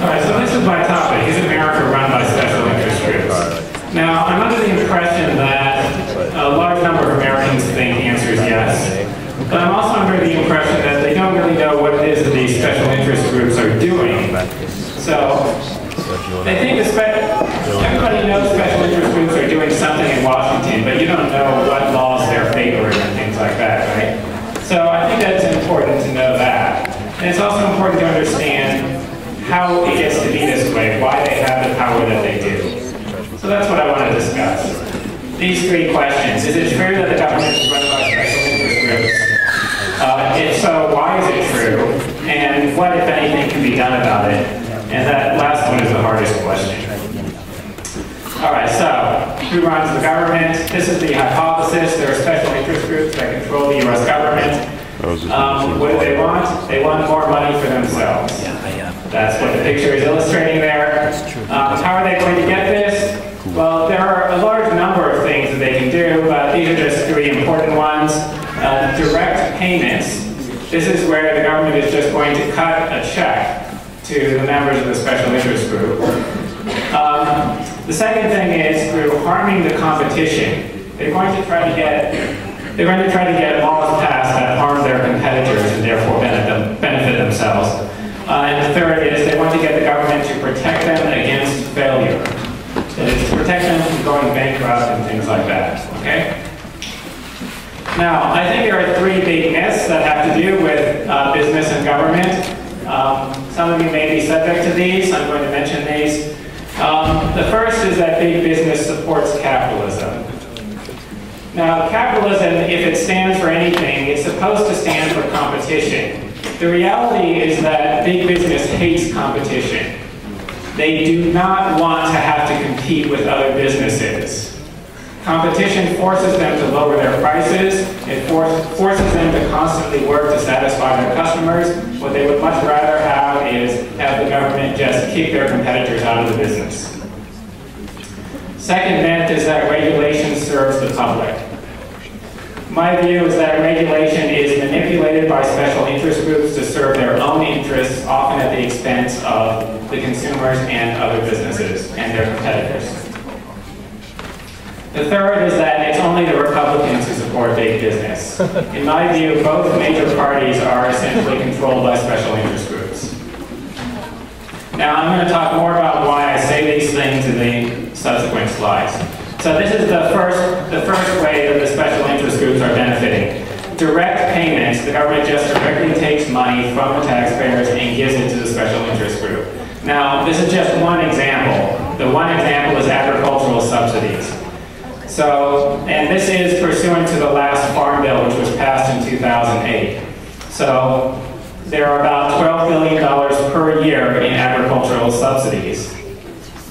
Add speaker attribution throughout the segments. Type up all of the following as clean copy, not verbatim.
Speaker 1: All right, so this is my topic. Is America run by special interest groups? Now, I'm under the impression that a large number of Americans think the answer is yes. But I'm also under the impression that they don't really know what it is that these special interest groups are doing. So, they think everybody knows special interest groups are doing something in Washington, but you don't know what laws they're favoring and things like that, right? So I think that's important to know that. And it's also important to understand how it gets to be this way, why they have the power that they do. So that's what I want to discuss. These three questions. Is it true that the government is run by special interest groups? If so, why is it true? And what, if anything, can be done about it? And that last one is the hardest question. All right, so who runs the government? This is the hypothesis. There are special interest groups that control the U.S. government. What do they want? They want more money for themselves. That's what the picture is illustrating there. How are they going to get this? Well, there are a large number of things that they can do, but these are just three important ones. Direct payments. This is where the government is just going to cut a check to the members of the special interest group. The second thing is through harming the competition. They're going to try to get laws passed that harm their competitors and therefore benefit themselves. And the third is they want to get the government to protect them against failure. That is, to protect them from going bankrupt and things like that. Okay? Now, I think there are three big myths that have to do with business and government. Some of you may be subject to these. I'm going to mention these. The first is that big business supports capitalism. Now, capitalism, if it stands for anything, it's supposed to stand for competition. The reality is that big business hates competition. They do not want to have to compete with other businesses. Competition forces them to lower their prices. It forces them to constantly work to satisfy their customers. What they would much rather have is have the government just kick their competitors out of the business. Second myth is that regulation serves the public. My view is that regulation is manipulated by special interest groups to serve their own interests, often at the expense of the consumers and other businesses and their competitors. The third is that it's only the Republicans who support big business. In my view, both major parties are essentially controlled by special interest groups. Now, I'm going to talk more about why I say these things in the subsequent slides. So this is the first way that the special interest groups are benefiting. Direct payments. The government just directly takes money from the taxpayers and gives it to the special interest group. Now, this is just one example. The one example is agricultural subsidies. So, and this is pursuant to the last Farm Bill, which was passed in 2008. So, there are about $12 billion per year in agricultural subsidies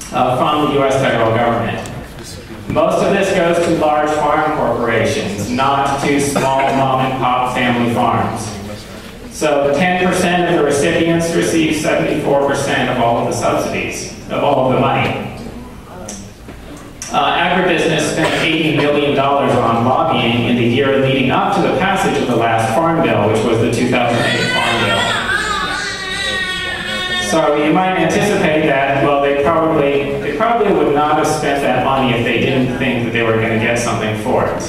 Speaker 1: from the U.S. federal government. Most of this goes to large farm corporations, not to small mom-and-pop family farms. So 10% of the recipients receive 74% of all of the subsidies, of all of the money. Agribusiness spent $80 million on lobbying in the year leading up to the passage of the last Farm Bill, which was the 2008 Farm Bill. So you might anticipate that, well, they probably would not have spent that money if they didn't think that they were going to get something for it.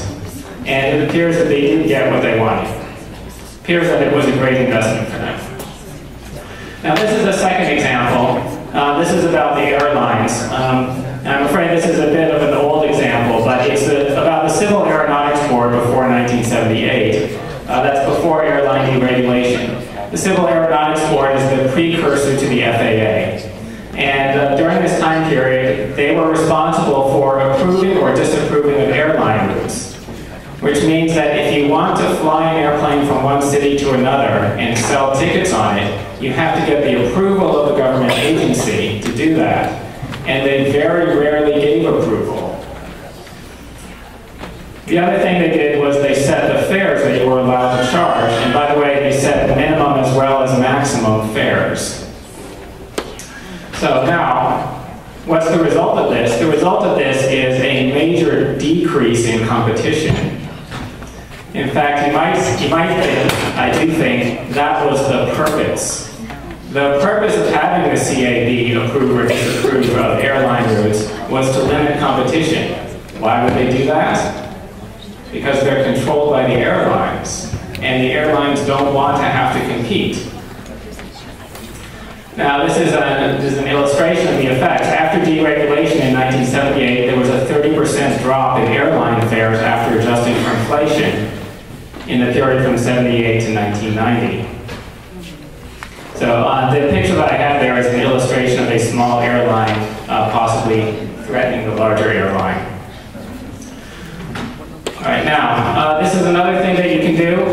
Speaker 1: And it appears that they didn't get what they wanted. It appears that it was a great investment for them. Now this is the second example. This is about the airlines. I'm afraid this is a bit of an old example, but it's about the Civil Aeronautics Board before 1978. That's before airline deregulation. The Civil Aeronautics Board is the precursor to the FAA. And during this time period, they were responsible for approving or disapproving of airline routes, which means that if you want to fly an airplane from one city to another and sell tickets on it, you have to get the approval of the government agency to do that. And they very rarely gave approval. The other thing they did was they set the fares that you were allowed to charge. And by the way, they set minimum as well as maximum fares. So now, what's the result of this? The result of this is a major decrease in competition. In fact, you might think, I do think, that was the purpose. The purpose of having the CAB approve or disapprove of airline routes was to limit competition. Why would they do that? Because they're controlled by the airlines, and the airlines don't want to have to compete. Now, this is an illustration of the effects. After deregulation in 1978, there was a 30% drop in airline fares after adjusting for inflation in the period from 78 to 1990. So the picture that I have there is an illustration of a small airline possibly threatening the larger airline. All right, now, this is another thing that you can do.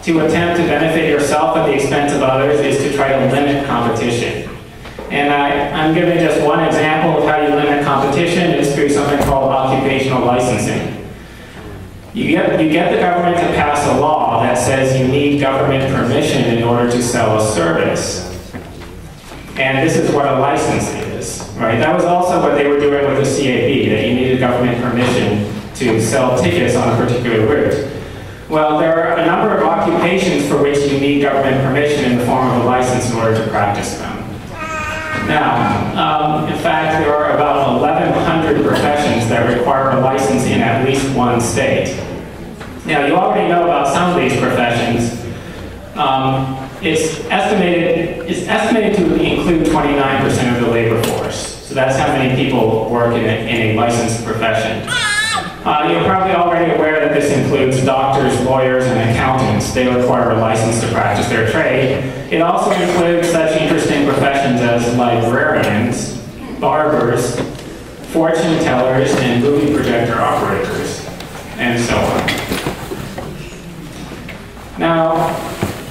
Speaker 1: To attempt to benefit yourself at the expense of others is to try to limit competition. And I'm giving just one example of how you limit competition. It's through something called occupational licensing. You get the government to pass a law that says you need government permission in order to sell a service. And this is what a license is, right? That was also what they were doing with the CAB, that you needed government permission to sell tickets on a particular route. Well, there are a number of occupations for which you need government permission in the form of a license in order to practice them. Now, in fact, there are about 1,100 professions that require a license in at least one state. Now, you already know about some of these professions. It's estimated to include 29% of the labor force. So that's how many people work in a licensed profession. You're probably already aware that this includes doctors, lawyers, and accountants. They require a license to practice their trade. It also includes such interesting professions as librarians, barbers, fortune tellers, and movie projector operators, and so on. Now,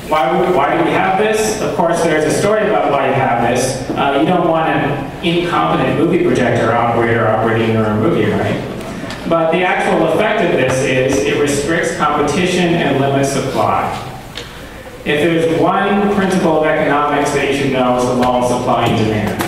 Speaker 1: why do we have this? Of course, there's a story about why you have this. You don't want an incompetent movie projector operator operating your own movie, right? But the actual effect of this is it restricts competition and limits supply. If there's one principle of economics that you should know, it's the law of supply and demand.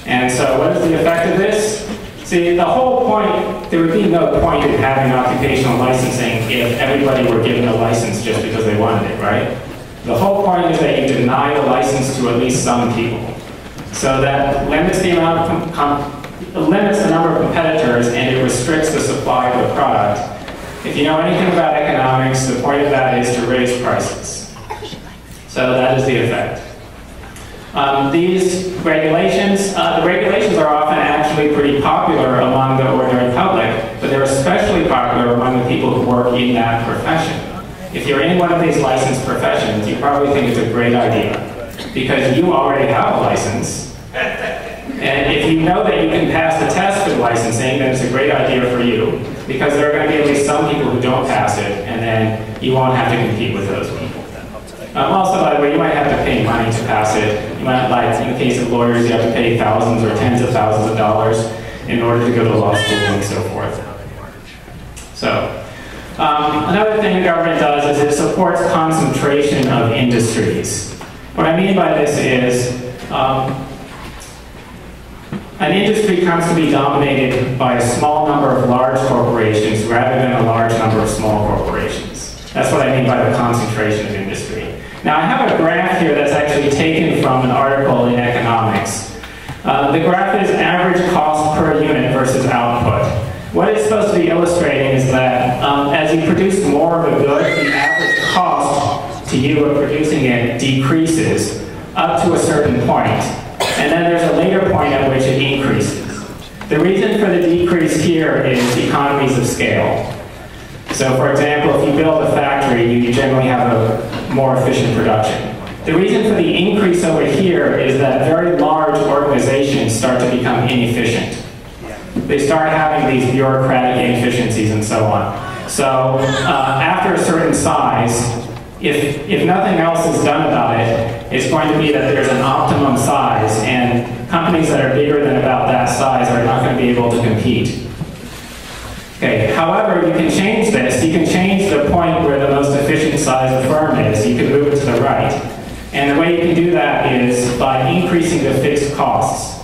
Speaker 1: And so what is the effect of this? See, the whole point, there would be no point in having occupational licensing if everybody were given a license just because they wanted it, right? The whole point is that you deny a license to at least some people. So that limits the amount of it limits the number of competitors, and it restricts the supply of the product. If you know anything about economics, the point of that is to raise prices. So that is the effect. These regulations, the regulations are often actually pretty popular among the ordinary public, but they're especially popular among the people who work in that profession. If you're in one of these licensed professions, you probably think it's a great idea, because you already have a license. And if you know that you can pass the test for licensing, then it's a great idea for you, because there are going to be at least some people who don't pass it, and then you won't have to compete with those people. Also, by the way, you might have to pay money to pass it. You might, like in the case of lawyers, you have to pay thousands or tens of thousands of dollars in order to go to law school and so forth. So, another thing the government does is it supports concentration of industries. What I mean by this is, an industry comes to be dominated by a small number of large corporations rather than a large number of small corporations. That's what I mean by the concentration of industry. Now, I have a graph here that's actually taken from an article in economics. The graph is average cost per unit versus output. What it's supposed to be illustrating is that as you produce more of a good, the average cost to you of producing it decreases up to a certain point. And then there's a later point at which it increases. The reason for the decrease here is economies of scale. So for example, if you build a factory, you generally have a more efficient production. The reason for the increase over here is that very large organizations start to become inefficient. They start having these bureaucratic inefficiencies and so on. So after a certain size, if nothing else is done about it, it's going to be that there's an optimum size, and companies that are bigger than about that size are not going to be able to compete. Okay, however, you can change this. You can change the point where the most efficient size of firm is. You can move it to the right. And the way you can do that is by increasing the fixed costs.